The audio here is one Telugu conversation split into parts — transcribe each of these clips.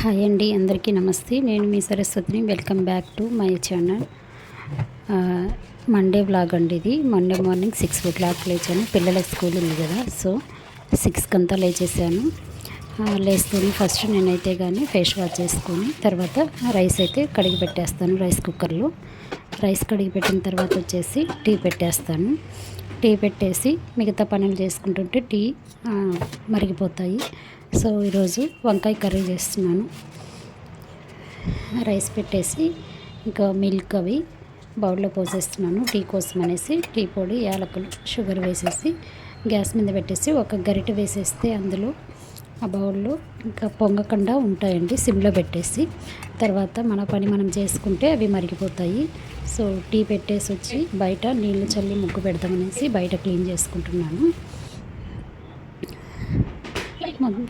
హాయ్ అండి, అందరికీ నమస్తే. నేను మీ సరస్వతిని. Welcome back to my channel. Monday vlog అండి ఇది. మండే మార్నింగ్ 6 o'clock లేచాను. పిల్లలకి స్కూల్ ఉంది కదా, సో 6 అంతా లేచేసాను. లేస్తూనే ఫస్ట్ నేనైతే కానీ ఫేస్ వాష్ చేసుకొని తర్వాత రైస్ అయితే కడిగి పెట్టేస్తాను. రైస్ కుక్కర్లో రైస్ కడిగి పెట్టిన తర్వాత వచ్చేసి టీ పెట్టేస్తాను. టీ పెట్టేసి మిగతా పనులు చేసుకుంటుంటే టీ మరిగిపోతాయి. సో ఈరోజు వంకాయ కర్రీ చేస్తున్నాను. రైస్ పెట్టేసి ఇంకా మిల్క్ అవి బౌల్లో పోసేస్తున్నాను టీ కోసం అనేసి. టీ పొడి, యాలకులు, షుగర్ వేసేసి గ్యాస్ మీద పెట్టేసి ఒక గరిటె వేసేస్తే అందులో ఆ బౌల్లో ఇంకా పొంగకుండా ఉంటాయండి. సిమ్లో పెట్టేసి తర్వాత మన పని మనం చేసుకుంటే అవి మరిగిపోతాయి. సో టీ పెట్టేసి వచ్చి బయట నీళ్లు చల్లి ముగ్గు పెడదామనేసి బయట క్లీన్ చేసుకుంటున్నాను.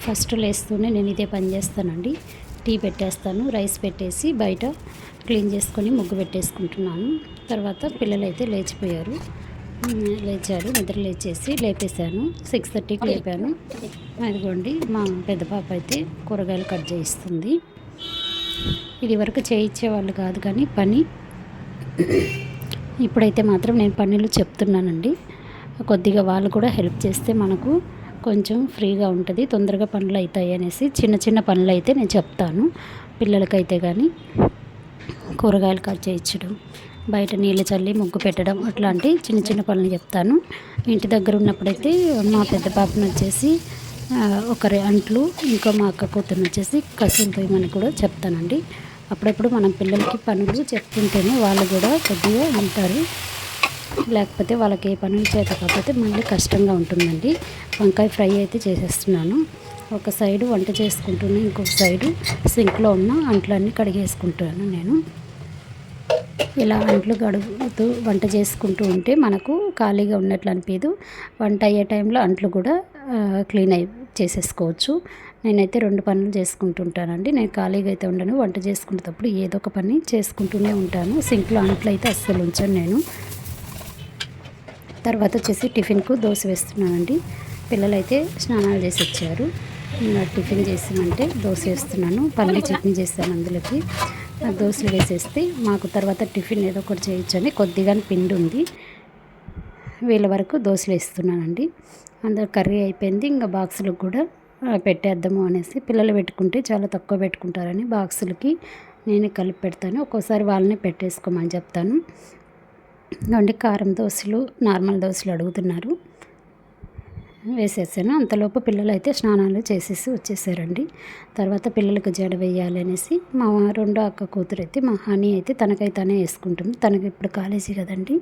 ఫస్ట్ లేస్తూనే నేను ఇదే పని చేస్తానండి. టీ పెట్టేస్తాను, రైస్ పెట్టేసి బయట క్లీన్ చేసుకొని ముగ్గు పెట్టేసుకుంటున్నాను. తర్వాత పిల్లలు అయితే లేచారు. నిద్ర లేచేసి లేపేశాను. 6:30కి లేపాను. అదిగోండి మా పెద్ద పాప అయితే కూరగాయలు కట్ చేయిస్తుంది. ఇది వరకు చేయించేవాళ్ళు కాదు కానీ పని, ఇప్పుడైతే మాత్రం నేను పనులు చెప్తున్నానండి. కొద్దిగా వాళ్ళు కూడా హెల్ప్ చేస్తే మనకు కొంచెం ఫ్రీగా ఉంటుంది, తొందరగా పనులు అవుతాయి అనేసి చిన్న చిన్న పనులు అయితే నేను చెప్తాను. పిల్లలకైతే కానీ కూరగాయలు కట్ చేయించడం, బయట నీళ్ళు చల్లి ముగ్గు పెట్టడం, అట్లాంటి చిన్న చిన్న పనులు చెప్తాను. ఇంటి దగ్గర ఉన్నప్పుడైతే మా పెద్ద పాపను వచ్చేసి ఒకరి అంట్లు, ఇంకా మా అక్క కూతురు వచ్చేసి కసులు తోయమని కూడా చెప్తానండి. అప్పుడప్పుడు మనం పిల్లలకి పనులు చెప్తుంటేనే వాళ్ళు కూడా కొద్దిగా ఉంటారు. లేకపోతే వాళ్ళకి ఏ పనులు చేత కాకపోతే మళ్ళీ కష్టంగా ఉంటుందండి. వంకాయ ఫ్రై అయితే చేసేస్తున్నాను. ఒక సైడు వంట చేసుకుంటున్నాను, ఇంకొక సైడు సింక్లో ఉన్న అంట్లన్నీ కడిగేసుకుంటాను. నేను ఇలా అంట్లు కడుగుతూ వంట చేసుకుంటూ ఉంటే మనకు ఖాళీగా ఉన్నట్లు అనిపించదు. వంట అయ్యే టైంలో అంట్లు కూడా క్లీన్ చేసేసుకోవచ్చు. నేనైతే 2 పనులు చేసుకుంటుంటానండి. నేను ఖాళీగా అయితే ఉండను. వంట చేసుకునేటప్పుడు ఏదో ఒక పని చేసుకుంటూనే ఉంటాను. సింక్లో అంట్లు అయితే అస్సలు ఉంచాను నేను. తర్వాత వచ్చేసి టిఫిన్కు దోశ వేస్తున్నానండి. పిల్లలైతే స్నానాలు చేసి వచ్చారు. టిఫిన్ చేసామంటే దోశ వేస్తున్నాను. పల్లి చట్నీ చేస్తాను అందులోకి. దోశలు వేసేస్తే మాకు తర్వాత టిఫిన్ ఏదో ఒకటి చేయొచ్చని కొద్దిగా పిండి ఉంది. వీళ్ళ వరకు దోశలు వేస్తున్నానండి. అందులో కర్రీ అయిపోయింది. ఇంకా బాక్సులకు కూడా పెట్టేద్దాము అనేసి, పిల్లలు పెట్టుకుంటే చాలా తక్కువ పెట్టుకుంటారని బాక్సులకి నేను కలిపి పెడతాను. ఒక్కోసారి వాళ్ళనే పెట్టేసుకోమని చెప్తాను. అంటే కారం దోశలు, నార్మల్ దోశలు అడుగుతున్నారు, వేసేసాను. అంతలోపు పిల్లలు అయితే స్నానాలు చేసేసి వచ్చేసారండి. తర్వాత పిల్లలకు జడ వేయాలి అనేసి మా 2వ అక్క కూతురు అయితే, మా హనీ అయితే తనకైతేనే వేసుకుంటుంది. తనకి ఇప్పుడు కాలేజీ కదండి.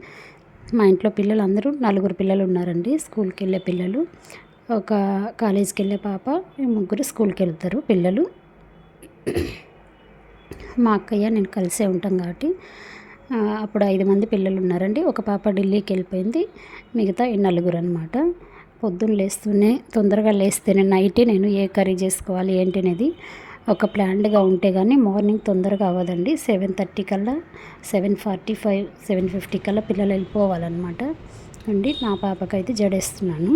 మా ఇంట్లో పిల్లలు అందరూ 4 పిల్లలు ఉన్నారండి. స్కూల్కి వెళ్ళే పిల్లలు, ఒక కాలేజీకి వెళ్ళే పాప, 3 స్కూల్కి వెళ్తారు పిల్లలు. మా అక్కయ్య నేను కలిసే ఉంటాం కాబట్టి అప్పుడు 5 మంది పిల్లలు ఉన్నారండి. ఒక పాప ఢిల్లీకి వెళ్ళిపోయింది. మిగతా 4 అనమాట. పొద్దున్న లేస్తూనే తొందరగా లేస్తేనే నైటే నేను ఏ కర్రీ చేసుకోవాలి ఏంటి అనేది ఒక ప్లాన్డ్గా ఉంటే కానీ మార్నింగ్ తొందరగా అవ్వదండి. 7:30 కల్లా, 7:45, 7:50 కల్లా పిల్లలు వెళ్ళిపోవాలన్నమాట అండి. నా పాపకైతే జడేస్తున్నాను.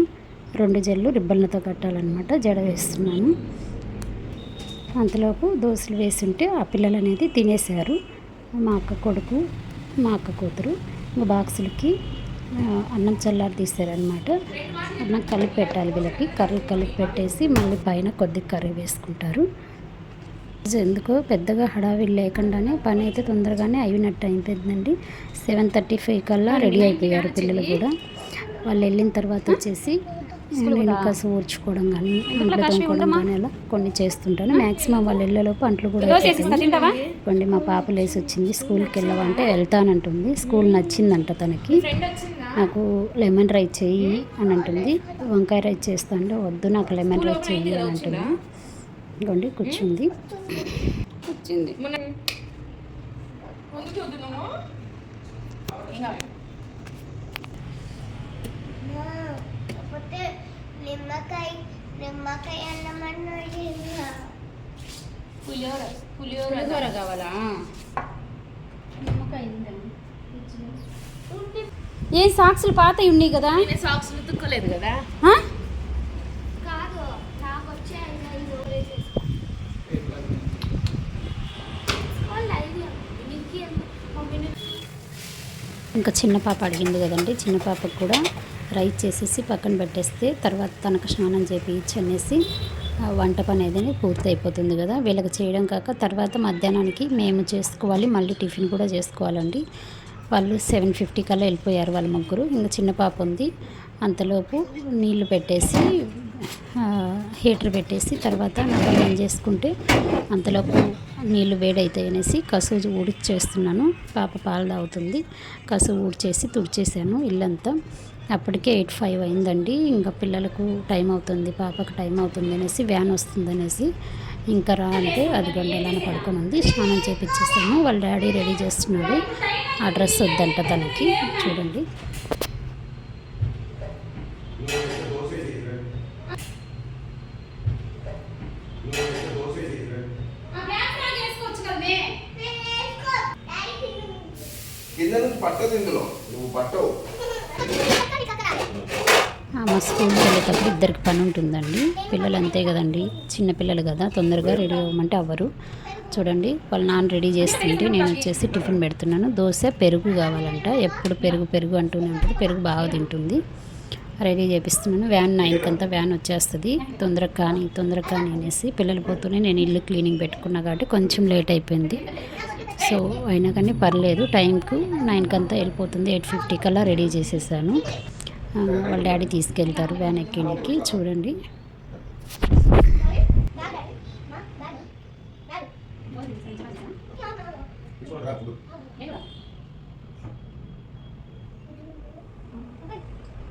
2 జడలు రిబ్బన్లతో కట్టాలన్నమాట. జడ వేస్తున్నాను. అంతలోపు దోశలు వేస్తుంటే ఆ పిల్లలు అనేది తినేశారు. మా అక్క కొడుకు, మా అక్క కూతురు ఇంకా బాక్సులకి అన్నం చల్లారి తీసారనమాట. అన్నం కలిపి పెట్టాలి వీళ్ళకి. కర్రీ కలిపి పెట్టేసి మళ్ళీ పైన కొద్ది కర్రీ వేసుకుంటారు. ఎందుకో పెద్దగా హడావిడి లేకుండానే పని అయితే తొందరగానే అయినట్టు అయిపోయిందండి. 7:35 కల్లా రెడీ అయిపోయారు పిల్లలు కూడా. వాళ్ళు వెళ్ళిన తర్వాత వచ్చేసి నేను కసు ఊడ్చుకోవడం కానీ, అంట్లు తోముకోవడం కానీ అలా కొన్ని చేస్తుంటాను. మ్యాక్సిమం వాళ్ళు వెళ్ళేలోపు అంట్లు కూడా అయిపోయింది. మా పాప లేసి వచ్చింది. స్కూల్కి వెళ్ళావంటే వెళ్తానంటుంది. స్కూల్ నచ్చిందంట తనకి. నాకు లెమన్ రైస్ చెయ్యి అని అంటుంది. వంకాయ రైస్ చేస్తా అంటే వద్దు, నాకు లెమన్ రైస్ చెయ్యి అని అంటుంది. ఇదిగోండి కూర్చుంది. నిమ్మకాయ పులిహోర కావాలా? ఏం సాక్సులు పాతవి ఉన్నాయి కదా? సాక్సులు తుక్కలేదు కదా? ఇంకా చిన్న పాప అడిగింది కదండి, చిన్న పాపకు కూడా రైస్ చేసేసి పక్కన పెట్టేస్తే తర్వాత తనకు స్నానం చేయించి అనేసి వంట పని ఏదైనా పూర్తి అయిపోతుంది కదా. వీళ్ళకి చేయడం కాక తర్వాత మధ్యాహ్నానికి మేము చేసుకోవాలి, మళ్ళీ టిఫిన్ కూడా చేసుకోవాలండి. వాళ్ళు 7:50 కల్లా వెళ్ళిపోయారు వాళ్ళ ముగ్గురు. ఇంకా చిన్న పాప ఉంది. అంతలోపు నీళ్లు పెట్టేసి హీటర్ పెట్టేసి తర్వాత నా పని ఏం చేసుకుంటే అంతలోపు నీళ్లు వేడవుతాయి అనేసి కసువు ఊడ్చేస్తున్నాను. పాప పాలు తాగుతుంది. కసువు ఊడ్చేసి తుడిచేసాను ఇల్లంతా. అప్పటికే 8:05 అయిందండి. ఇంకా పిల్లలకు టైం అవుతుంది, పాపకు టైం అవుతుంది అనేసి వ్యాన్ వస్తుంది అనేసి ఇంకా రా అంటే అది గంటలాన పడుకోనుంది. స్నానం చేపించేస్తాను. వాళ్ళ డాడీ రెడీ చేస్తున్నాడు. ఆ డ్రెస్ వద్దంట తనకి. చూడండి మా స్కూల్కి వెళ్ళేటప్పుడు ఇద్దరికి పని ఉంటుందండి. పిల్లలు అంతే కదండి, చిన్నపిల్లలు కదా, తొందరగా రెడీ అవ్వమంటే అవ్వరు. చూడండి వాళ్ళ నాన్న రెడీ చేస్తుంటే నేను వచ్చేసి టిఫిన్ పెడుతున్నాను. దోశ పెరుగు కావాలంట, ఎప్పుడు పెరుగు పెరుగు అంటూనే ఉంటుంది. పెరుగు బాగా తింటుంది. రెడీ చేపిస్తున్నాను. వ్యాన్ 9 వ్యాన్ వచ్చేస్తుంది. తొందరగా కానీ అనేసి పిల్లలు పోతూనే నేను ఇల్లు క్లీనింగ్ పెట్టుకున్నా కాబట్టి కొంచెం లేట్ అయిపోయింది. సో అయినా కానీ పర్లేదు, టైంకు 9 వెళ్ళిపోతుంది. 8:50 కల్లా రెడీ చేసేసాను. వాళ్ళ డాడీ తీసుకెళ్తారు వ్యాన్ ఎక్కి. చూడండి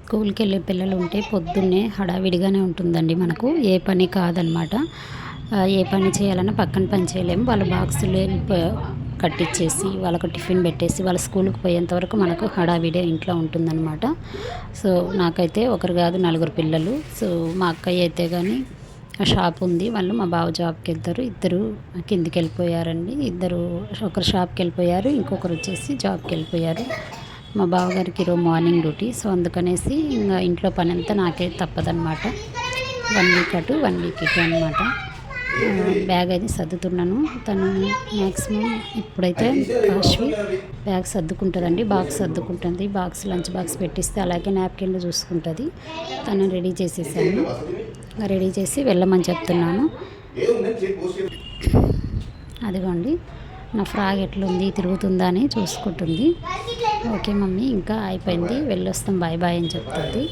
స్కూల్కి వెళ్ళే పిల్లలు ఉంటే పొద్దున్నే హడావిడిగానే ఉంటుందండి. మనకు ఏ పని కాదనమాట. ఏ పని చేయాలన్నా పక్కన పని చేయలేము. వాళ్ళ బాక్సులు కట్టించేసి వాళ్ళకు టిఫిన్ పెట్టేసి వాళ్ళ స్కూల్కి పోయేంతవరకు మనకు హడావిడే ఇంట్లో ఉంటుందన్నమాట. సో నాకైతే ఒకరు కాదు 4 పిల్లలు. సో మా అక్కయ్య అయితే కానీ షాప్ ఉంది. వాళ్ళు మా బావ జాబ్కి వెళ్తారు. ఇద్దరు కిందికి వెళ్ళిపోయారండి. ఒకరు షాప్కి వెళ్ళిపోయారు, ఇంకొకరు వచ్చేసి జాబ్కి వెళ్ళిపోయారు. మా బావగారికి ఈరోజు మార్నింగ్ డ్యూటీ. సో అందుకనేసి ఇంకా ఇంట్లో పని అంతా నాకే తప్పదనమాట. 1 వీక్ అటు 1 వీక్ ఇటు అనమాట. బ్యాగ్ అయితే సర్దుతున్నాను. తను మ్యాక్సిమం ఇప్పుడైతే Kashvi bag సర్దుకుంటుందండి, box సర్దుకుంటుంది. Lunch box పెట్టిస్తే అలాగే నాప్కిన్లు చూసుకుంటుంది. తను రెడీ చేసేసాను. రెడీ చేసి వెళ్ళమని చెప్తున్నాను. అదిగోండి నా ఫ్రాక్ ఎట్లుంది, తిరుగుతుందా అని చూసుకుంటుంది. ఓకే మమ్మీ ఇంకా అయిపోయింది, వెళ్ళొస్తాం, బాయ్ బాయ్ అని చెప్తుంది.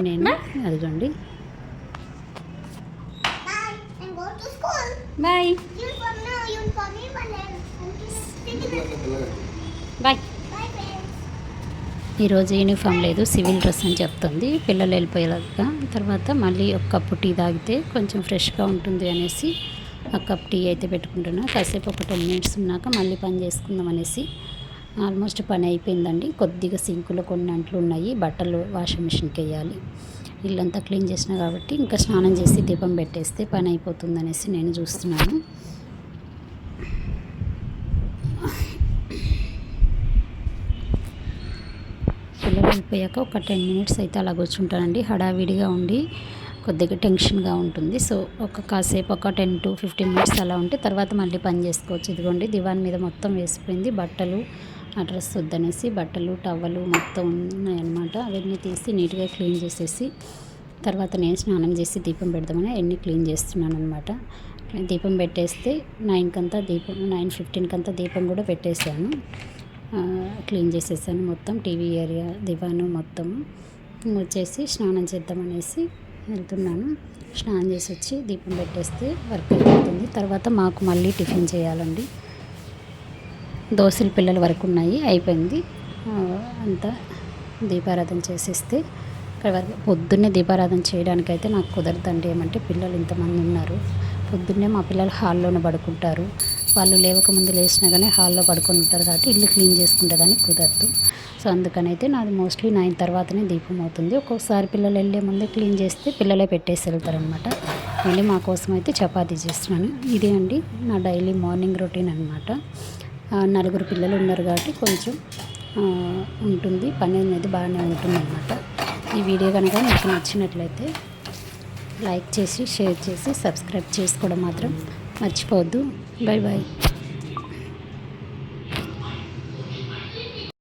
నేను అదిగోండి బాయ్ బాయ్. ఈరోజు యూనిఫామ్ లేదు, సివిల్ డ్రెస్ అని చెప్తుంది. పిల్లలు వెళ్ళిపోయేలాగా తర్వాత మళ్ళీ ఒక కప్పు టీ తాగితే కొంచెం ఫ్రెష్గా ఉంటుంది అనేసి ఆ కప్ టీ అయితే పెట్టుకుంటున్నా. కాసేపు ఒక 10 మినిట్స్ ఉన్నాక మళ్ళీ పని చేసుకుందాం అనేసి. ఆల్మోస్ట్ పని అయిపోయిందండి. కొద్దిగా సింకులో కొన్ని అంట్లు ఉన్నాయి, బట్టలు వాషింగ్ మిషన్కి వేయాలి. ఇల్లంతా క్లీన్ చేసిన కాబట్టి ఇంకా స్నానం చేసి దీపం పెట్టేస్తే పని అయిపోతుంది అనేసి నేను చూస్తున్నాను. పిల్లలు వెళ్ళిపోయాక ఒక 10 మినిట్స్ అయితే అలా కూర్చుంటానండి. హడావిడిగా ఉండి కొద్దిగా టెన్షన్గా ఉంటుంది. సో కాసేపు ఒక 10 to 15 మినిట్స్ అలా ఉంటే తర్వాత మళ్ళీ పని చేసుకోవచ్చు. ఇదిగోండి దివాన్ మీద మొత్తం వేసిపోయింది. బట్టలు ఆ డ్రెస్ వద్దనేసి బట్టలు టవలు మొత్తం ఉన్నాయన్నమాట. అవన్నీ తీసి నీట్గా క్లీన్ చేసేసి తర్వాత నేను స్నానం చేసి దీపం పెడదామని అన్నీ క్లీన్ చేస్తున్నాను అనమాట. దీపం పెట్టేస్తే 9:15 దీపం కూడా పెట్టేశాను. క్లీన్ చేసేసాను మొత్తం. టీవీ ఏరియా దివాను మొత్తం వచ్చేసి స్నానం చేద్దామనేసి వెళ్తున్నాను. స్నానం చేసి వచ్చి దీపం పెట్టేస్తే వర్క్ అయిపోతుంది. తర్వాత మాకు మళ్ళీ టిఫిన్ చేయాలండి. దోశలు పిల్లల వరకు ఉన్నాయి, అయిపోయింది అంతా. దీపారాధన చేసేస్తే పొద్దున్నే దీపారాధన చేయడానికైతే నాకు కుదరదండి. ఏమంటే పిల్లలు ఇంతమంది ఉన్నారు. పొద్దున్నే మా పిల్లలు హాల్లోనే పడుకుంటారు. వాళ్ళు లేవకముందు లేచినా కానీ హాల్లో పడుకొని ఉంటారు కాబట్టి ఇల్లు క్లీన్ చేసుకుంటుందని కుదరదు. సో అందుకనైతే నాది మోస్ట్లీ 9 తర్వాతనే దీపం అవుతుంది. ఒక్కొక్కసారి పిల్లలు వెళ్ళే ముందే క్లీన్ చేస్తే పిల్లలే పెట్టేసి వెళ్తారనమాట. మళ్ళీ మా కోసం అయితే చపాతీ చేస్తున్నాను. ఇదే అండి నా డైలీ మార్నింగ్ రొటీన్ అనమాట. 4 పిల్లలు ఉన్నారు కాబట్టి కొంచెం ఉంటుంది, పని అనేది బాగానే ఉంటుంది అన్నమాట. ఈ వీడియో కనుక మీకు నచ్చినట్లయితే లైక్ చేసి షేర్ చేసి సబ్స్క్రైబ్ చేసుకోవడం మాత్రం మర్చిపోవద్దు. Bye bye.